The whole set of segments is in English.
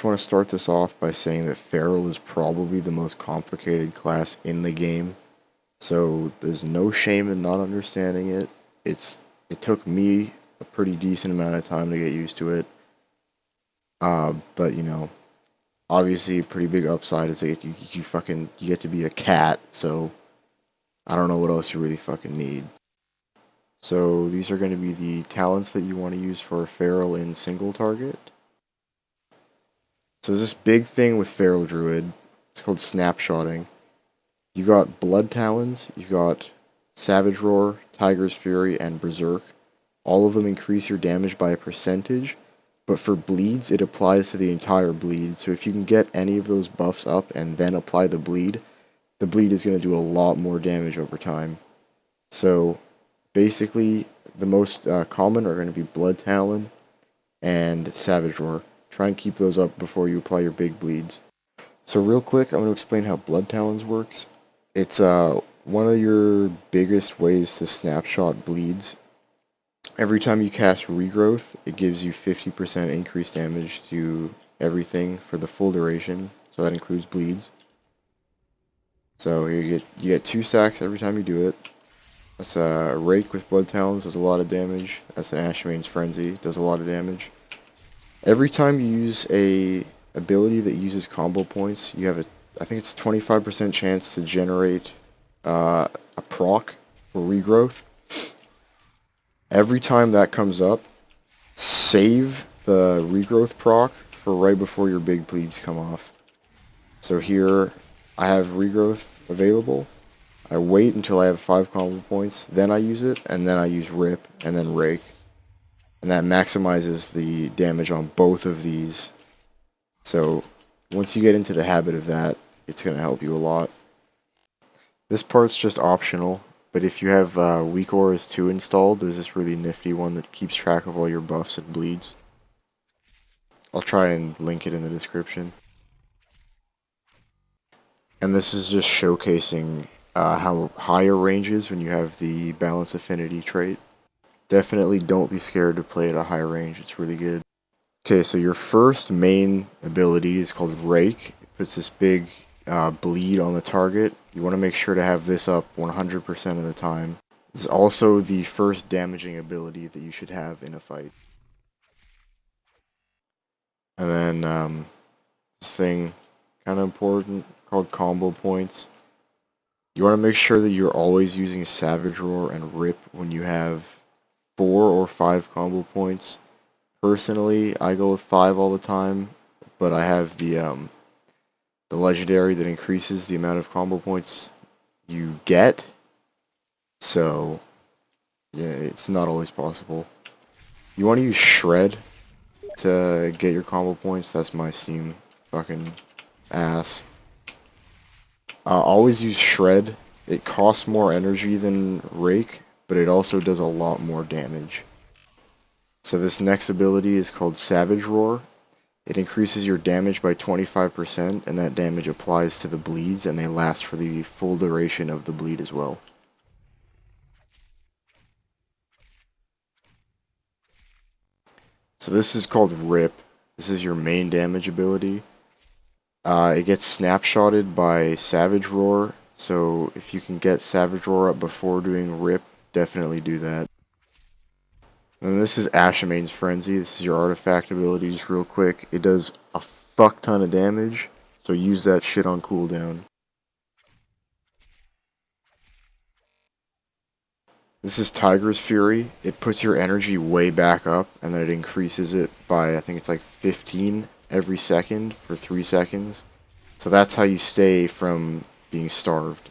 just want to start this off by saying that Feral is probably the most complicated class in the game. So there's no shame in not understanding it. It took me a pretty decent amount of time to get used to it. But obviously a pretty big upside is that you get to be a cat, so I don't know what else you really fucking need. So these are going to be the talents that you want to use for Feral in single target. So there's this big thing with Feral Druid. It's called snapshotting. You got Blood Talons, you've got Savage Roar, Tiger's Fury, and Berserk. All of them increase your damage by a percentage, but for bleeds, it applies to the entire bleed. So if you can get any of those buffs up and then apply the bleed is going to do a lot more damage over time. So basically, the most common are going to be Blood Talon and Savage Roar. Try and keep those up before you apply your big bleeds. So real quick, I'm going to explain how Blood Talons works. It's one of your biggest ways to snapshot bleeds. Every time you cast Regrowth, it gives you 50% increased damage to everything for the full duration, so that includes bleeds. So you get 2 stacks every time you do it. That's a Rake with Blood Talons, does a lot of damage. That's an Ashmane's Frenzy, does a lot of damage. Every time you use a ability that uses combo points, you have I think it's 25% chance to generate a proc for Regrowth. Every time that comes up, save the Regrowth proc for right before your big bleeds come off. So here, I have Regrowth available. I wait until I have 5 combo points, then I use it, and then I use Rip, and then Rake. And that maximizes the damage on both of these. So once you get into the habit of that, it's going to help you a lot. This part's just optional, but if you have Weak Auras 2 installed, there's this really nifty one that keeps track of all your buffs and bleeds. I'll try and link it in the description. And this is just showcasing how high your range is when you have the Balance Affinity trait. Definitely don't be scared to play at a high range, it's really good. Okay, so your first main ability is called Rake. It puts this big bleed on the target. You want to make sure to have this up 100% of the time. This is also the first damaging ability that you should have in a fight. And then this thing, kind of important, called combo points. You want to make sure that you're always using Savage Roar and Rip when you have 4 or 5 combo points. Personally, I go with 5 all the time, but I have the legendary that increases the amount of combo points you get. So yeah, it's not always possible. You want to use Shred to get your combo points. That's my Steam fucking ass. Always use Shred. It costs more energy than Rake, but it also does a lot more damage. So this next ability is called Savage Roar. It increases your damage by 25%, and that damage applies to the bleeds, and they last for the full duration of the bleed as well. So this is called Rip. This is your main damage ability. It gets snapshotted by Savage Roar, so if you can get Savage Roar up before doing Rip, definitely do that. And this is Ashmane's Frenzy. This is your artifact ability, just real quick. It does a fuck ton of damage, so use that shit on cooldown. This is Tiger's Fury. It puts your energy way back up, and then it increases it by, I think it's like 15 every second for 3 seconds. So that's how you stay from being starved.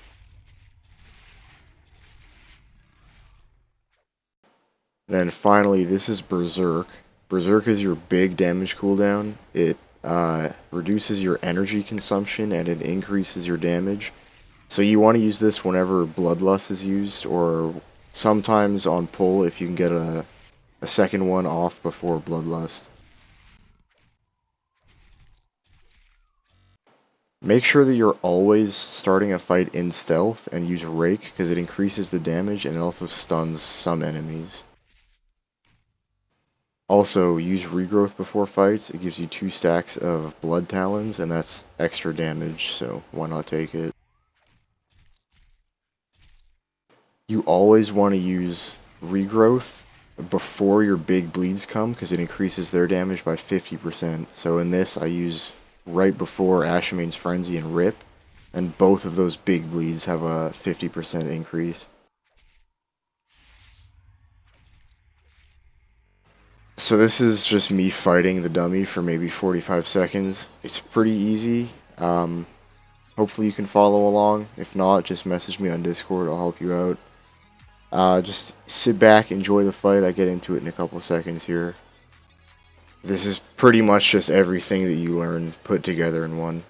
Then finally, this is Berserk. Berserk is your big damage cooldown. It reduces your energy consumption and it increases your damage. So you want to use this whenever Bloodlust is used, or sometimes on pull if you can get a second one off before Bloodlust. Make sure that you're always starting a fight in stealth and use Rake, because it increases the damage and it also stuns some enemies. Also, use regrowth before fights. It gives you 2 stacks of blood talons, and that's extra damage, so why not take it? You always want to use regrowth before your big bleeds come, because it increases their damage by 50%. So in this, I use right before Ashamane's Frenzy and Rip, and both of those big bleeds have a 50% increase. So this is just me fighting the dummy for maybe 45 seconds. It's pretty easy. Hopefully you can follow along. If not, just message me on Discord. I'll help you out. Just sit back, enjoy the fight. I get into it in a couple seconds here. This is pretty much just everything that you learn put together in one.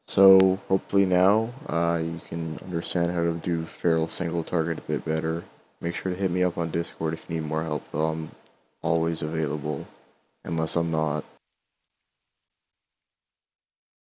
So hopefully now you can understand how to do feral single target a bit better. Make sure to hit me up on Discord if you need more help, though I'm always available, unless I'm not.